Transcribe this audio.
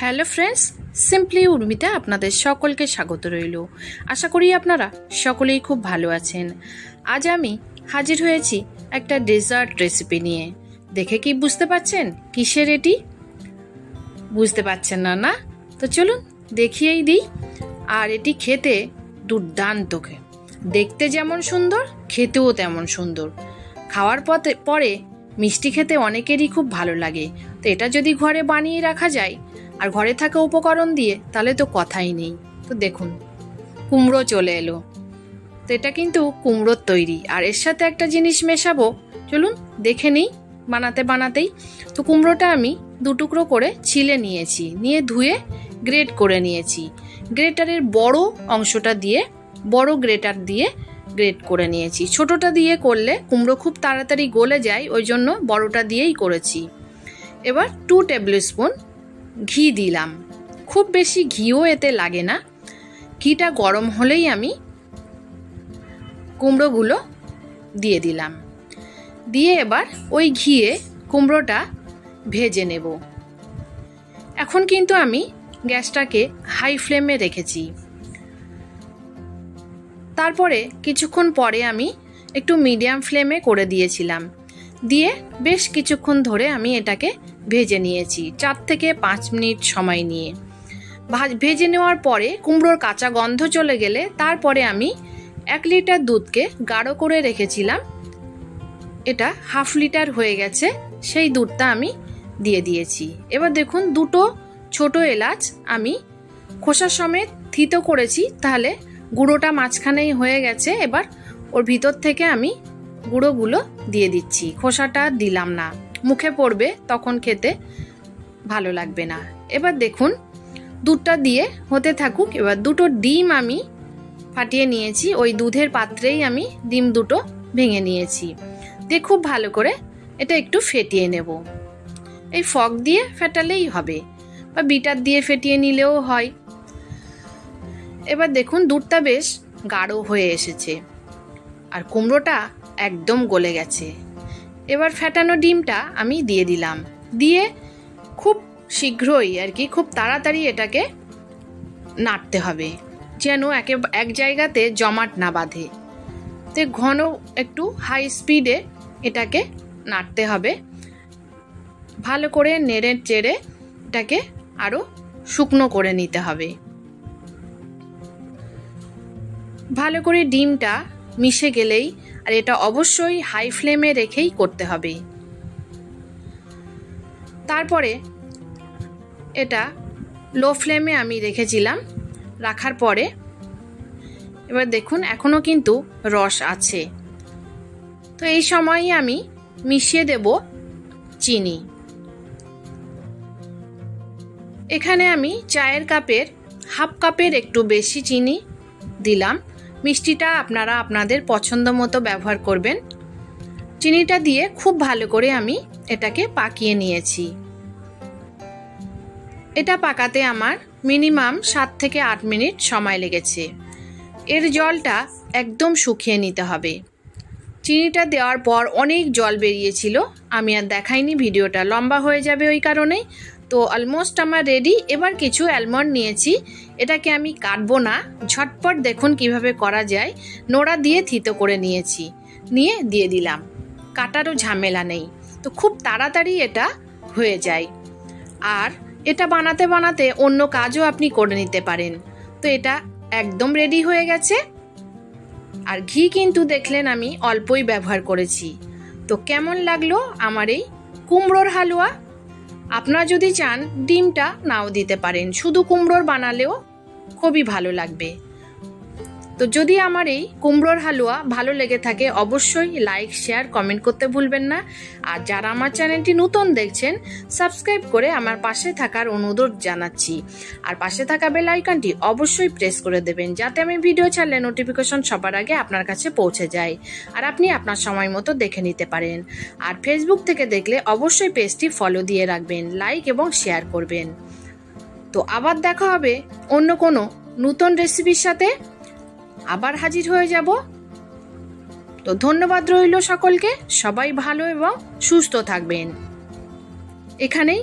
Hello friends, simply উর্মিতে আপনাদের সকলকে স্বাগত রইল। আশা করি আপনারা সকলেই খুব ভালো আছেন। আজ আমি হাজির হয়েছি একটা ডেজার্ট রেসিপি নিয়ে। দেখে কি বুঝতে পারছেন কিসের এটি? বুঝতে পারছেন না? না তো চলুন দেখিয়েই দিই। আর এটি খেতে দুর্দান্ত, দেখতে যেমন সুন্দর খেতেও তেমন সুন্দর। খাওয়ার পরে মিষ্টি খেতে অনেকেরই খুব ভালো লাগে। তো এটা যদি ঘরে বানিয়ে রাখা যায় আর ঘরে থাকা উপকরণ দিয়ে, তাহলে তো কথাই নেই। তো দেখুন, কুমড়ো চলে এলো। তো এটা কিন্তু কুমড়োর তৈরি, আর এর সাথে একটা জিনিস মেশাবো, চলুন দেখে নিই বানাতেই। তো কুমড়োটা আমি দু টুকরো করে ছিলে নিয়েছি, নিয়ে ধুয়ে গ্রেট করে নিয়েছি। গ্রেটারের বড় অংশটা দিয়ে, বড় গ্রেটার দিয়ে গ্রেট করে নিয়েছি। ছোটটা দিয়ে করলে কুমড়ো খুব তাড়াতাড়ি গলে যায়, ওই জন্য বড়টা দিয়েই করেছি। এবার 2 টেবিল স্পুন ঘি দিলাম। খুব বেশি ঘিও এতে লাগে না। ঘিটা গরম হলেই আমি কুমড়োগুলো দিয়ে দিলাম। দিয়ে এবার ওই ঘিয়ে কুমড়োটা ভেজে নেব। এখন কিন্তু আমি গ্যাসটাকে হাই ফ্লেমে রেখেছি। তারপরে কিছুক্ষণ পরে আমি একটু মিডিয়াম ফ্লেমে করে দিয়েছিলাম। দিয়ে বেশ কিছুক্ষণ ধরে আমি এটাকে ভেজে নিয়েছি, 4 থেকে 5 মিনিট সময় নিয়ে। ভেজে নেওয়ার পরে কুমড়োর কাঁচা গন্ধ চলে গেলে তারপরে আমি 1 লিটার দুধকে গাঢ় করে রেখেছিলাম। এটা 1/2 লিটার হয়ে গেছে, সেই দুধটা আমি দিয়ে দিয়েছি। এবার দেখুন, 2টো ছোট এলাচ আমি খোসা সমেত থিতো করেছি, তাহলে গুঁড়োটা মাঝখানেই হয়ে গেছে। এবার ওর ভিতর থেকে আমি গুঁড়োগুলো দিয়ে দিচ্ছি, খোসাটা দিলাম না, মুখে পড়বে তখন খেতে ভালো লাগবে না। এবার দেখুন, দুধটা দিয়ে হতে থাকুক। এবার 2টো ডিম আমি ফাটিয়ে নিয়েছি, ওই দুধের পাত্রেই আমি ডিম 2টো ভেঙে নিয়েছি। দিয়ে খুব ভালো করে এটা একটু ফেটিয়ে নেব। এই ফক দিয়ে ফেটালেই হবে, বা বিটার দিয়ে ফেটিয়ে নিলেও হয়। এবার দেখুন, দুধটা বেশ গাঢ় হয়ে এসেছে আর কুমড়োটা একদম গলে গেছে। এবার ফেটানো ডিমটা আমি দিয়ে দিলাম। দিয়ে খুব শীঘ্রই খুব তাড়াতাড়ি এটাকে নাড়তে হবে, যেন এক জায়গাতে জমাট না বাঁধে। তো ঘন একটু হাই স্পিডে এটাকে নাড়তে হবে। ভালো করে নেড়ে চেড়ে এটাকে আরো শুকনো করে নিতে হবে। ভালো করে ডিমটা মিশে গেলেই, আর এটা অবশ্যই হাই ফ্লেমে রেখেই করতে হবে। তারপরে এটা লো ফ্লেমে আমি রেখেছিলাম। রাখার পরে এবার দেখুন, এখনো কিন্তু রস আছে। তো এই সময়ই আমি মিশিয়ে দেব চিনি। এখানে আমি চায়ের কাপের 1/2 কাপের একটু বেশি চিনি দিলাম। মিষ্টিটা আপনারা আপনাদের পছন্দ মতো ব্যবহার করবেন। চিনিটা দিয়ে খুব ভালো করে আমি এটাকে পাকিয়ে নিয়েছি। এটা পাকাতে আমার মিনিমাম 7 থেকে 8 মিনিট সময় লেগেছে। এর জলটা একদম শুকিয়ে নিতে হবে। চিনিটা দেওয়ার পর অনেক জল বেরিয়েছিল, আমি আর দেখাইনি, ভিডিওটা লম্বা হয়ে যাবে ওই কারণেই। তো অলমোস্ট আমার রেডি। এবার কিছু অ্যালমন্ড নিয়েছি, এটাকে আমি কাটবো না, ঝটপট দেখুন কিভাবে করা যায়। নোড়া দিয়ে থিতো করে নিয়েছি, নিয়ে দিয়ে দিলাম। কাটারও ঝামেলা নেই, তো খুব তাড়াতাড়ি এটা হয়ে যায়। আর এটা বানাতে অন্য কাজও আপনি করে নিতে পারেন। তো এটা একদম রেডি হয়ে গেছে। আর ঘি কিন্তু দেখলেন আমি অল্পই ব্যবহার করেছি। তো কেমন লাগলো আমার এই কুমড়োর হালুয়া? আপনারা যদি চান ডিমটা নাও দিতে পারেন, শুধু কুমড়োর বানালেও খুবই ভালো লাগবে। তো যদি আমার এই কুমড়োর হালুয়া ভালো লেগে থাকে, অবশ্যই লাইক, শেয়ার, কমেন্ট করতে ভুলবেন না। আর যারা আমার চ্যানেলটি নতুন দেখছেন, সাবস্ক্রাইব করে আমার পাশে থাকার অনুরোধ জানাচ্ছি। আর পাশে থাকা বেল আইকনটি অবশ্যই প্রেস করে দেবেন, যাতে আমি ভিডিও ছাড়লে নোটিফিকেশন সবার আগে আপনার কাছে পৌঁছে যায়, আর আপনি আপনার সময় মতো দেখে নিতে পারেন। আর ফেসবুক থেকে দেখলে অবশ্যই পেজটি ফলো দিয়ে রাখবেন, লাইক এবং শেয়ার করবেন। তো আবার দেখা হবে অন্য কোনো নতুন রেসিপির সাথে, আবার হাজির হয়ে যাব। তো ধন্যবাদ রইল সকলকে। সবাই ভালো এবং সুস্থ থাকবেন। এখানেই